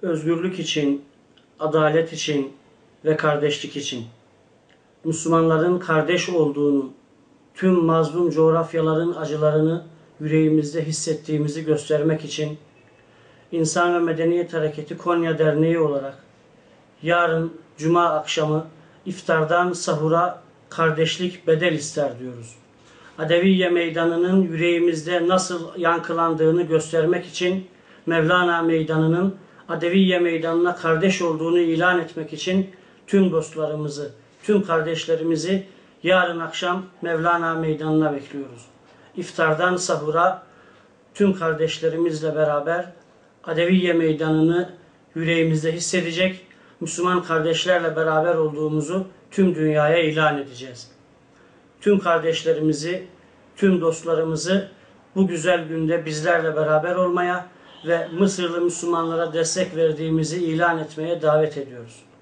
özgürlük için, adalet için ve kardeşlik için, Müslümanların kardeş olduğunu, tüm mazlum coğrafyaların acılarını yüreğimizde hissettiğimizi göstermek için İnsan ve Medeniyet Hareketi Konya Derneği olarak yarın Cuma akşamı iftardan sahura kardeşlik bedel ister diyoruz. Adeviye Meydanı'nın yüreğimizde nasıl yankılandığını göstermek için Mevlana Meydanı'nın Adeviye Meydanı'na kardeş olduğunu ilan etmek için tüm dostlarımızı, tüm kardeşlerimizi yarın akşam Mevlana Meydanı'na bekliyoruz. İftardan sahura tüm kardeşlerimizle beraber Adeviye Meydanı'nı yüreğimizde hissedecek, Müslüman kardeşlerle beraber olduğumuzu tüm dünyaya ilan edeceğiz. Tüm kardeşlerimizi, tüm dostlarımızı bu güzel günde bizlerle beraber olmaya ve Mısırlı Müslümanlara destek verdiğimizi ilan etmeye davet ediyoruz.